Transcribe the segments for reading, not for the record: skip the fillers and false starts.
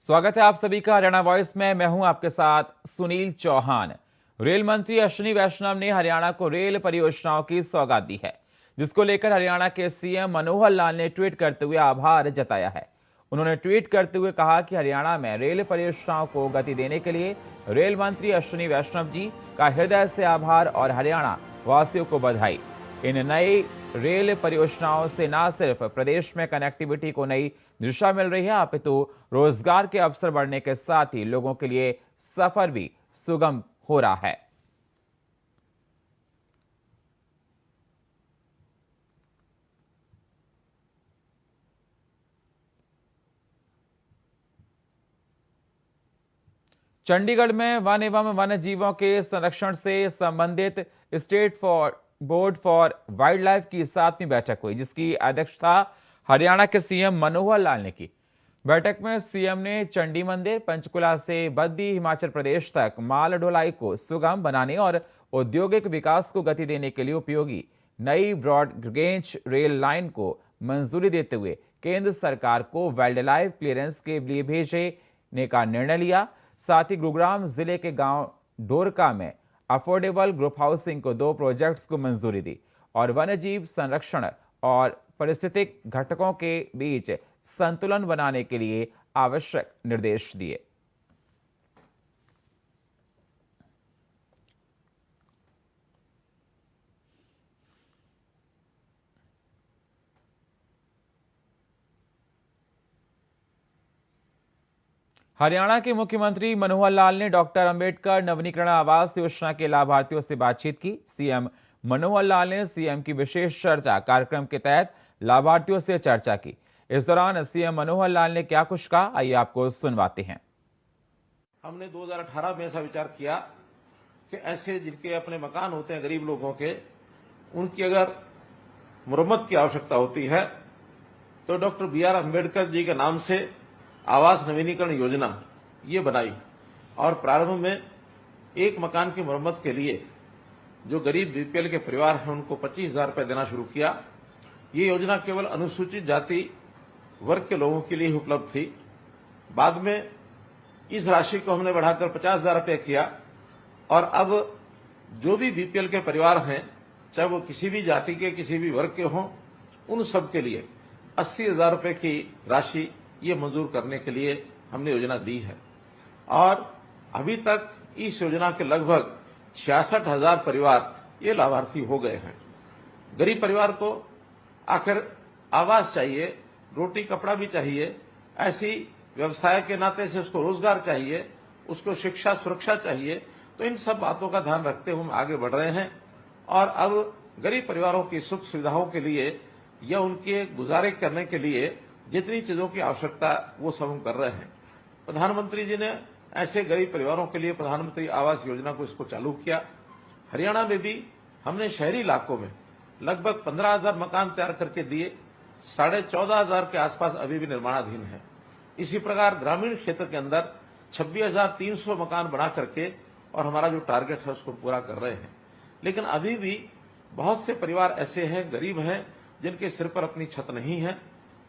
स्वागत है आप सभी का हरियाणा वॉइस में। मैं हूं आपके साथ सुनील चौहान। रेल मंत्री अश्विनी वैष्णव ने हरियाणा को रेल परियोजनाओं की सौगात दी है, जिसको लेकर हरियाणा के सीएम मनोहर लाल ने ट्वीट करते हुए आभार जताया है। उन्होंने ट्वीट करते हुए कहा कि हरियाणा में रेल परियोजनाओं को गति देने के लिए रेल मंत्री अश्विनी वैष्णव जी का हृदय से आभार और हरियाणा वासियों को बधाई। इन नई रेल परियोजनाओं से न सिर्फ प्रदेश में कनेक्टिविटी को नई दिशा मिल रही है, अपितु रोजगार के अवसर बढ़ने के साथ ही लोगों के लिए सफर भी सुगम हो रहा है। चंडीगढ़ में वन एवं वन्य जीवों के संरक्षण से संबंधित state board for wild life की 7वीं बैठक हुई, जिसकी अध्यक्षता हरियाणा के सीएम मनोहर लाल ने की। बैठक में सीएम ने चंडी मंदिर, पंचकुला से बद्दी हिमाचल प्रदेश तक माल ढुलाई को सुगम बनाने और औद्योगिक विकास को गति देने के लिए उपयोगी नई ब्रॉड गेज रेल लाइन को मंजूरी देते हुए केंद्र सरकार को वाइल्ड लाइफ क्लियरेंस के लिए भेजने का निर्णय लिया। साथ ही गुरुग्राम जिले के गांव डोरका में अफोर्डेबल ग्रुप हाउसिंग को 2 प्रोजेक्ट्स को मंजूरी दी और वन्यजीव संरक्षण और पारिस्थितिक घटकों के बीच संतुलन बनाने के लिए आवश्यक निर्देश दिए। हरियाणा के मुख्यमंत्री मनोहर लाल ने डॉक्टर अंबेडकर नवीनीकरण आवास योजना के लाभार्थियों से बातचीत की। सीएम मनोहर लाल ने सीएम की विशेष चर्चा कार्यक्रम के तहत लाभार्थियों से चर्चा की। इस दौरान सीएम मनोहर लाल ने क्या कुछ कहा, आइए आपको सुनवाते हैं। हमने 2018 में ऐसा विचार किया कि ऐसे जिनके अपने मकान होते हैं, गरीब लोगों के, उनकी अगर मुरम्मत की आवश्यकता होती है तो डॉक्टर BR अम्बेडकर जी के नाम से आवास नवीनीकरण योजना ये बनाई और प्रारंभ में एक मकान की मुरम्मत के लिए जो गरीब BPL के परिवार हैं उनको 25,000 रुपये देना शुरू किया। ये योजना केवल अनुसूचित जाति वर्ग के लोगों के लिए उपलब्ध थी। बाद में इस राशि को हमने बढ़ाकर 50,000 रुपये किया और अब जो भी BPL के परिवार हैं, चाहे वो किसी भी जाति के, किसी भी वर्ग के हों, उन सब के लिए 80,000 रुपये की राशि ये मंजूर करने के लिए हमने योजना दी है और अभी तक इस योजना के लगभग 66,000 परिवार ये लाभार्थी हो गए हैं। गरीब परिवार को आखिर आवास चाहिए, रोटी कपड़ा भी चाहिए, ऐसी व्यवसाय के नाते से उसको रोजगार चाहिए, उसको शिक्षा सुरक्षा चाहिए। तो इन सब बातों का ध्यान रखते हुए हम आगे बढ़ रहे हैं और अब गरीब परिवारों की सुख सुविधाओं के लिए या उनके गुजारे करने के लिए जितनी चीजों की आवश्यकता वो सब हम कर रहे हैं। प्रधानमंत्री जी ने ऐसे गरीब परिवारों के लिए प्रधानमंत्री आवास योजना को इसको चालू किया। हरियाणा में भी हमने शहरी इलाकों में लगभग 15,000 मकान तैयार करके दिए, 14,500 के आसपास अभी भी निर्माणाधीन है। इसी प्रकार ग्रामीण क्षेत्र के अंदर 26,300 मकान बना करके और हमारा जो टारगेट है उसको पूरा कर रहे हैं। लेकिन अभी भी बहुत से परिवार ऐसे हैं, गरीब हैं, जिनके सिर पर अपनी छत नहीं है।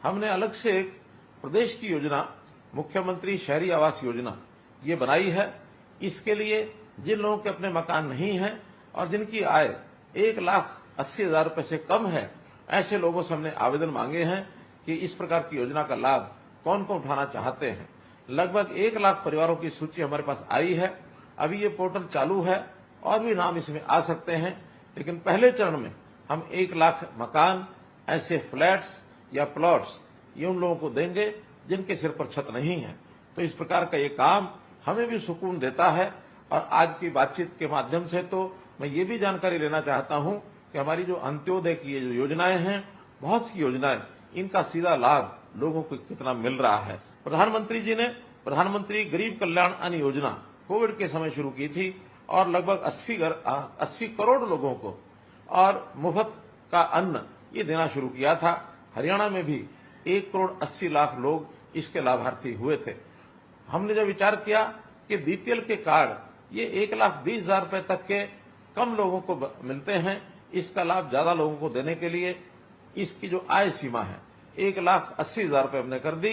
हमने अलग से एक प्रदेश की योजना मुख्यमंत्री शहरी आवास योजना ये बनाई है। इसके लिए जिन लोगों के अपने मकान नहीं हैं और जिनकी आय 1,80,000 रुपये से कम है, ऐसे लोगों से हमने आवेदन मांगे हैं कि इस प्रकार की योजना का लाभ कौन कौन उठाना चाहते हैं। लगभग 1 लाख परिवारों की सूची हमारे पास आई है। अभी ये पोर्टल चालू है और भी नाम इसमें आ सकते हैं, लेकिन पहले चरण में हम 1 लाख मकान, ऐसे फ्लैट्स या प्लॉट्स ये उन लोगों को देंगे जिनके सिर पर छत नहीं है। तो इस प्रकार का ये काम हमें भी सुकून देता है। और आज की बातचीत के माध्यम से तो मैं ये भी जानकारी लेना चाहता हूं कि हमारी जो अंत्योदय की ये जो योजनाएं हैं, बहुत सी योजनाएं, इनका सीधा लाभ लोगों को कितना मिल रहा है। प्रधानमंत्री जी ने प्रधानमंत्री गरीब कल्याण अन्न योजना कोविड के समय शुरू की थी और लगभग 80 करोड़ लोगों को और मुफ्त का अन्न ये देना शुरू किया था। हरियाणा में भी 1,80 लाख लोग इसके लाभार्थी हुए थे। हमने जब विचार किया कि BPL के कार्ड ये 1,20,000 रुपये तक के कम लोगों को मिलते हैं, इसका लाभ ज्यादा लोगों को देने के लिए इसकी जो आय सीमा है 1,80,000 रुपये हमने कर दी,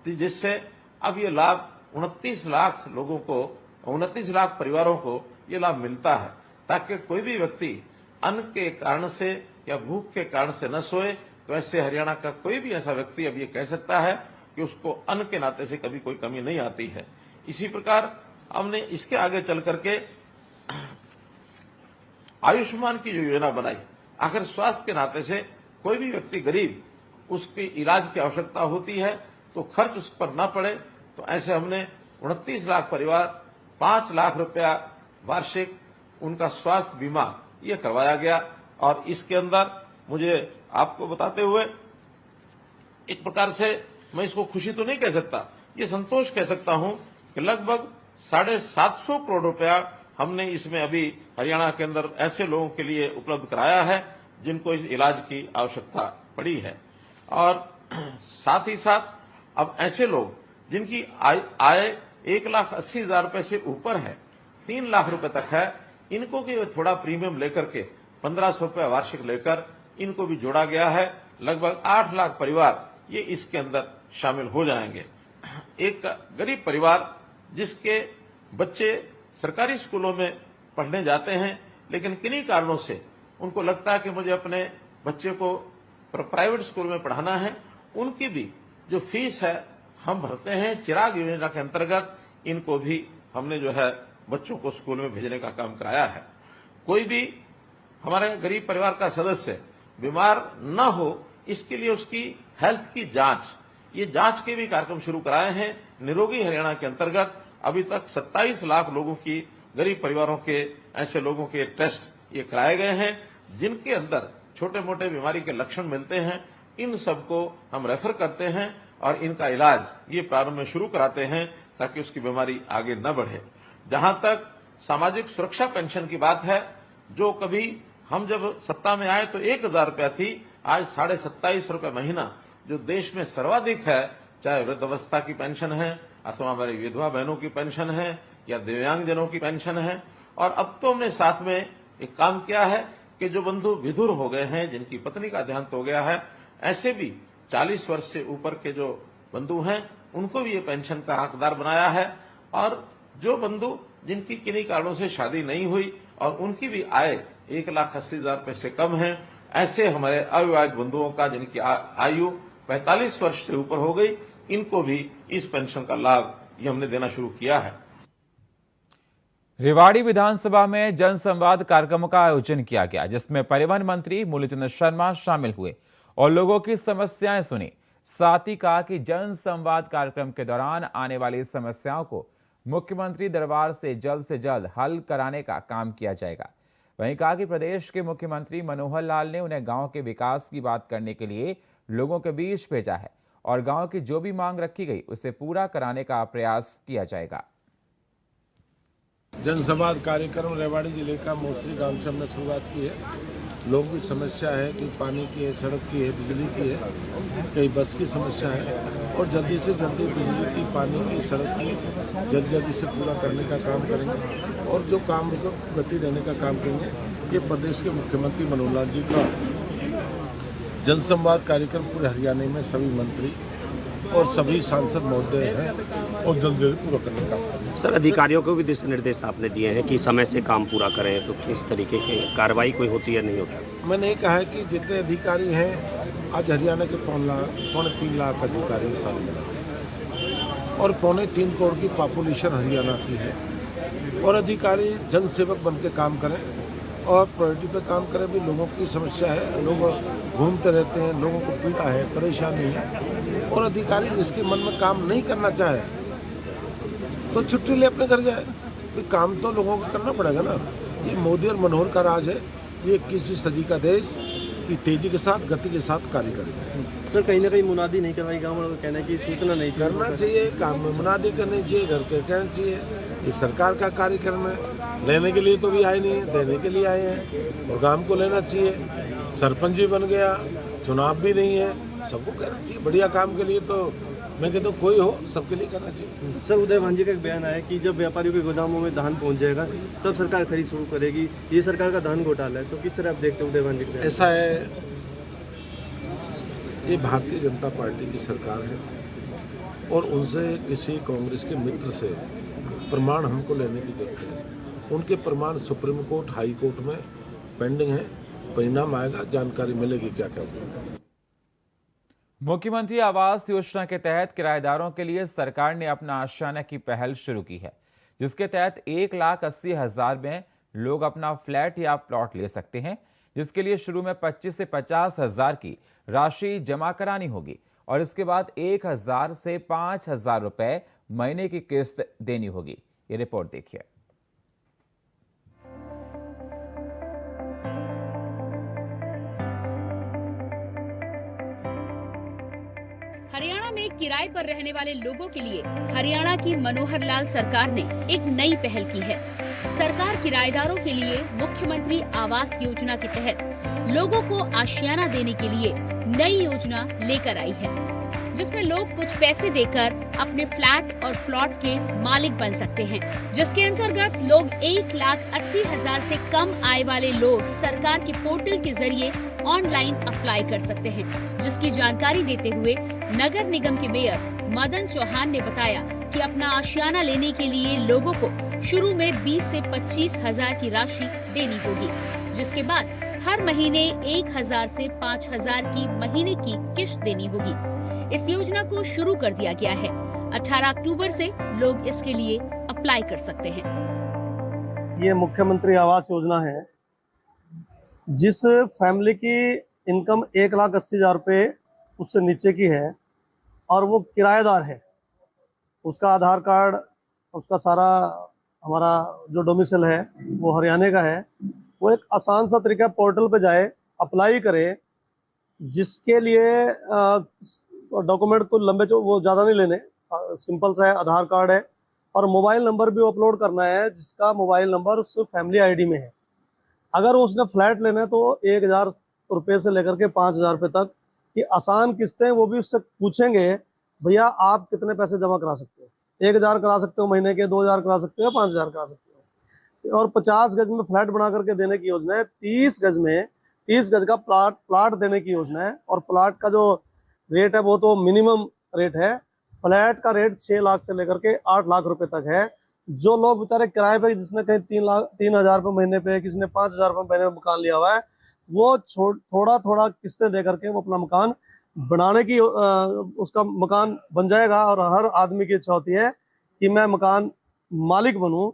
जिससे अब ये लाभ 29 लाख लोगों को, 29 लाख परिवारों को ये लाभ मिलता है, ताकि कोई भी व्यक्ति अन्न के कारण से या भूख के कारण से न सोए। तो ऐसे हरियाणा का कोई भी ऐसा व्यक्ति अब ये कह सकता है कि उसको अन्न के नाते से कभी कोई कमी नहीं आती है। इसी प्रकार हमने इसके आगे चल करके आयुष्मान की जो योजना बनाई, आखिर स्वास्थ्य के नाते से कोई भी व्यक्ति गरीब, उसकी इलाज की आवश्यकता होती है तो खर्च उस पर न पड़े, तो ऐसे हमने 29 लाख परिवार 5 लाख रुपया वार्षिक उनका स्वास्थ्य बीमा ये करवाया गया। और इसके अंदर मुझे आपको बताते हुए एक प्रकार से मैं इसको खुशी तो नहीं कह सकता, ये संतोष कह सकता हूं कि लगभग 750 करोड़ रुपया हमने इसमें अभी हरियाणा के अंदर ऐसे लोगों के लिए उपलब्ध कराया है जिनको इस इलाज की आवश्यकता पड़ी है। और साथ ही साथ अब ऐसे लोग जिनकी आय 1,80,000 रुपए से ऊपर है, 3 लाख रुपए तक है, इनको भी थोड़ा प्रीमियम लेकर के 1,500 रुपए वार्षिक लेकर इनको भी जोड़ा गया है। लगभग 8 लाख परिवार ये इसके अंदर शामिल हो जाएंगे। एक गरीब परिवार जिसके बच्चे सरकारी स्कूलों में पढ़ने जाते हैं, लेकिन किन्हीं कारणों से उनको लगता है कि मुझे अपने बच्चे को प्राइवेट स्कूल में पढ़ाना है, उनकी भी जो फीस है हम भरते हैं। चिराग योजना के अंतर्गत इनको भी हमने जो है बच्चों को स्कूल में भेजने का काम कराया है। कोई भी हमारे गरीब परिवार का सदस्य बीमार न हो, इसके लिए उसकी हेल्थ की जांच, ये जांच के भी कार्यक्रम शुरू कराए हैं। निरोगी हरियाणा के अंतर्गत अभी तक 27 लाख लोगों की, गरीब परिवारों के ऐसे लोगों के टेस्ट ये कराए गए हैं जिनके अंदर छोटे मोटे बीमारी के लक्षण मिलते हैं। इन सबको हम रेफर करते हैं और इनका इलाज ये प्रारंभ में शुरू कराते हैं ताकि उसकी बीमारी आगे न बढ़े। जहां तक सामाजिक सुरक्षा पेंशन की बात है, जो कभी हम जब सत्ता में आए तो 1,000 रुपया थी, आज 27.5 रुपए महीना जो देश में सर्वाधिक है, चाहे वृद्धावस्था की पेंशन है अथवा हमारी विधवा बहनों की पेंशन है या दिव्यांगजनों की पेंशन है। और अब तो हमने साथ में एक काम किया है कि जो बंधु विधुर हो गए हैं, जिनकी पत्नी का देहांत हो गया है, ऐसे भी 40 वर्ष से ऊपर के जो बंधु हैं उनको भी ये पेंशन का हकदार बनाया है। और जो बंधु जिनकी किन्हीं कारणों से शादी नहीं हुई और उनकी भी आय 1,80,000 रुपए से कम है, ऐसे हमारे अविवाहित बंधुओं का जिनकी आयु 45 वर्ष से ऊपर हो गई, इनको भी इस पेंशन का लाभ ये हमने देना शुरू किया है। रेवाड़ी विधानसभा में जनसंवाद कार्यक्रम का आयोजन किया गया, जिसमें परिवहन मंत्री मूलचंद शर्मा शामिल हुए और लोगों की समस्याएं सुनी। साथ ही कहा कि जनसंवाद कार्यक्रम के दौरान आने वाली समस्याओं को मुख्यमंत्री दरबार से जल्द हल कराने का काम किया जाएगा। वहीं कहा कि प्रदेश के मुख्यमंत्री मनोहर लाल ने उन्हें गांव के विकास की बात करने के लिए लोगों के बीच भेजा है और गांव की जो भी मांग रखी गई उसे पूरा कराने का प्रयास किया जाएगा। जनसंवाद कार्यक्रम रेवाड़ी जिले का मोसरी गांव से हमने शुरुआत की है। लोगों की समस्या है कि पानी की है, सड़क की है, बिजली की है, कई बस की समस्या है और जल्दी से जल्दी बिजली की, पानी की, सड़क की जल्दी से पूरा करने का काम करेंगे और जो काम को गति देने का काम करेंगे। ये प्रदेश के मुख्यमंत्री मनोहर लाल जी का जनसंवाद कार्यक्रम पूरे हरियाणा में सभी मंत्री और सभी सांसद महोदय हैं और जल्दी पूरा करने का। सर, अधिकारियों को भी दिशा निर्देश आपने दिए हैं कि समय से काम पूरा करें, तो किस तरीके की कार्रवाई कोई होती है नहीं होती? मैंने ये कहा है कि जितने अधिकारी हैं, आज हरियाणा के 3 लाख अधिकारी साल में और 3.25 करोड़ की पॉपुलेशन हरियाणा की है और अधिकारी जनसेवक बन के काम करें और प्रायोरिटी पे काम करें। भी लोगों की समस्या है, लोग घूमते रहते हैं, लोगों को पीड़ा है, परेशानी है और अधिकारी जिसके मन में काम नहीं करना चाहे तो छुट्टी ले अपने घर जाए। काम तो लोगों को करना पड़ेगा ना। ये मोदी और मनोहर का राज है। ये 21वीं सदी का देश की तेजी के साथ, गति के साथ कार्य करेगा। सर, कहीं ना कहीं मुनादी नहीं करवाई, गाँव वालों का कहना है कि सूचना नहीं करना चाहिए, काम में मुनादी करनी चाहिए, घर के कहना चाहिए। ये सरकार का कार्यक्रम है, लेने के लिए तो भी आए नहीं है, देने के लिए आए हैं और काम को लेना चाहिए। सरपंच भी बन गया, चुनाव भी नहीं है, सबको कहना चाहिए। बढ़िया काम के लिए तो मैं कहता हूँ कोई हो, सबके लिए करना चाहिए। सर, उदय भांजी का एक बयान आया कि जब व्यापारियों के गोदामों में धान पहुंच जाएगा तब सरकार खरीद शुरू करेगी। ये सरकार का धान घोटाला है, तो किस तरह आप देखते हैं उदय भांजी का? ऐसा है, ये भारतीय जनता पार्टी की सरकार है और उनसे किसी कांग्रेस के मित्र से प्रमाण हमको लेने की जरूरत है। उनके प्रमाण सुप्रीम कोर्ट, हाई कोर्ट में पेंडिंग है। परिणाम आएगा, जानकारी मिलेगी क्या क्या हुआ। मुख्यमंत्री आवास योजना के तहत किराएदारों के लिए सरकार ने अपना आशियाना की पहल शुरू की है, जिसके तहत 1,80,000 में लोग अपना फ्लैट या प्लॉट ले सकते हैं, जिसके लिए शुरू में 25 से 50,000 की राशि जमा करानी होगी और इसके बाद 1,000 से 5,000 रुपए महीने की किस्त देनी होगी। ये रिपोर्ट देखिए। हरियाणा में किराए पर रहने वाले लोगों के लिए हरियाणा की मनोहर लाल सरकार ने एक नई पहल की है। सरकार किराएदारों के लिए मुख्यमंत्री आवास योजना के तहत लोगों को आशियाना देने के लिए नई योजना लेकर आई है, जिसमें लोग कुछ पैसे देकर अपने फ्लैट और प्लॉट के मालिक बन सकते हैं, जिसके अंतर्गत लोग 1,80,000 से कम आय वाले लोग सरकार के पोर्टल के जरिए ऑनलाइन अप्लाई कर सकते हैं, जिसकी जानकारी देते हुए नगर निगम के मेयर मदन चौहान ने बताया कि अपना आशियाना लेने के लिए लोगों को शुरू में 20 से 25,000 की राशि देनी होगी, जिसके बाद हर महीने 1,000 से 5,000 की महीने की किश्त देनी होगी। इस योजना को शुरू कर दिया गया है। 18 अक्टूबर से लोग इसके लिए अप्लाई कर सकते हैं। ये मुख्यमंत्री आवास योजना है, जिस फैमिली की इनकम 1,80,000 रुपये उससे नीचे की है और वो किराएदार है, उसका आधार कार्ड, उसका सारा हमारा जो डोमिसाइल है वो हरियाणा का है, वो एक आसान सा तरीका पोर्टल पे जाए, अप्लाई करे, जिसके लिए डॉक्यूमेंट को लंबे वो ज़्यादा नहीं लेने, सिंपल सा है, आधार कार्ड है और मोबाइल नंबर भी अपलोड करना है, जिसका मोबाइल नंबर उस फैमिली आईडी में है। अगर उसने फ्लैट लेना है तो 1,000 रुपये से लेकर के 5,000 रुपये तक की आसान किस्तें, वो भी उससे पूछेंगे भैया आप कितने पैसे जमा करा सकते हो, 1,000 करा सकते हो महीने के, 2,000 करा सकते हो, 5,000 करा सकते हो। और 50 गज में फ्लैट बना करके देने की योजना है, 30 गज का प्लाट देने की योजना है। और प्लाट का जो रेट है वो तो मिनिमम रेट है, फ्लैट का रेट 6 लाख से लेकर के 8 लाख रुपए तक है। जो लोग बेचारे किराए पे, जिसने कहीं 3,000 रुपये महीने पे, किसी ने 5,000 रुपये महीने में मकान लिया हुआ है, वो थोड़ा किस्तें दे करके वो अपना मकान बनाने की उसका मकान बन जाएगा। और हर आदमी की इच्छा होती है कि मैं मकान मालिक बनूं।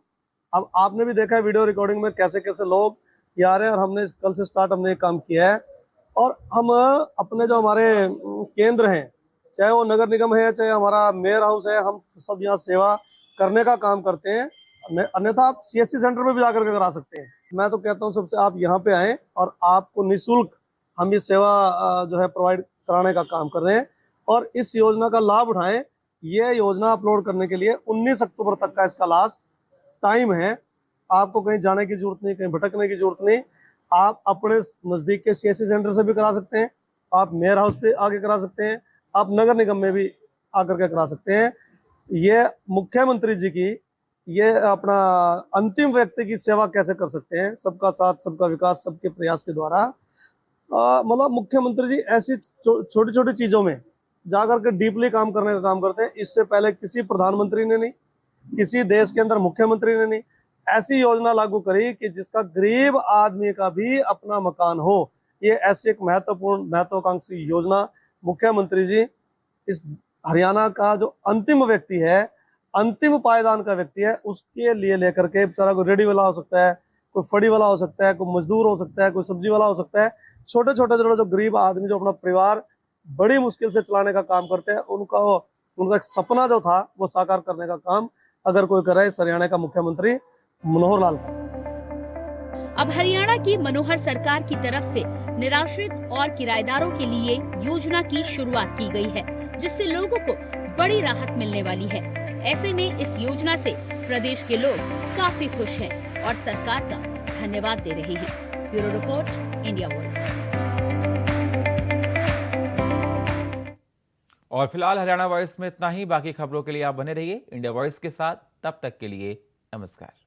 अब आपने भी देखा है वीडियो रिकॉर्डिंग में कैसे कैसे लोग ये आ रहे हैं, और हमने कल से स्टार्ट हमने काम किया है। और हम अपने जो हमारे केंद्र हैं, चाहे वो नगर निगम है, चाहे हमारा मेयर हाउस है, हम सब यहाँ सेवा करने का काम करते हैं। अन्यथा आप CSC सेंटर में भी जाकर के करा सकते हैं। मैं तो कहता हूँ सबसे आप यहाँ पे आएँ और आपको निःशुल्क हम ये सेवा जो है प्रोवाइड कराने का काम कर रहे हैं, और इस योजना का लाभ उठाएं। ये योजना अपलोड करने के लिए 19 अक्टूबर तक का इसका लास्ट टाइम है। आपको कहीं जाने की जरूरत नहीं, कहीं भटकने की जरूरत नहीं। आप अपने नज़दीक के CSC सेंटर से भी करा सकते हैं, आप मेयर हाउस पे आके करा सकते हैं, आप नगर निगम में भी आकर के करा सकते हैं। ये मुख्यमंत्री जी की ये अपना अंतिम व्यक्ति की सेवा कैसे कर सकते हैं, सबका साथ सबका विकास, सबके प्रयास के द्वारा। मतलब मुख्यमंत्री जी ऐसी छोटी छोटी चीज़ों में जाकर के डीपली काम करने का काम करते हैं। इससे पहले किसी प्रधानमंत्री ने नहीं, किसी देश के अंदर मुख्यमंत्री ने नहीं ऐसी योजना लागू करी कि जिसका गरीब आदमी का भी अपना मकान हो। ये ऐसी एक महत्वाकांक्षी योजना मुख्यमंत्री जी, इस हरियाणा का जो अंतिम व्यक्ति है, अंतिम पायदान का व्यक्ति है, उसके लिए लेकर के, बेचारा कोई रेडी वाला हो सकता है, कोई फड़ी वाला हो सकता है, कोई मजदूर हो सकता है, कोई सब्जी वाला हो सकता है, छोटे छोटे जो गरीब आदमी जो अपना परिवार बड़ी मुश्किल से चलाने का काम करते हैं, उनका एक सपना जो था वो साकार करने का काम अगर कोई करे, इस हरियाणा का मुख्यमंत्री मनोहर लाल का। अब हरियाणा की मनोहर सरकार की तरफ से निराश्रित और किराएदारों के लिए योजना की शुरुआत की गई है, जिससे लोगों को बड़ी राहत मिलने वाली है। ऐसे में इस योजना से प्रदेश के लोग काफी खुश हैं और सरकार का धन्यवाद दे रहे हैं। Bureau report, India voice. और फिलहाल हरियाणा वॉइस में इतना ही। बाकी खबरों के लिए आप बने रहिए इंडिया वॉइस के साथ। तब तक के लिए नमस्कार।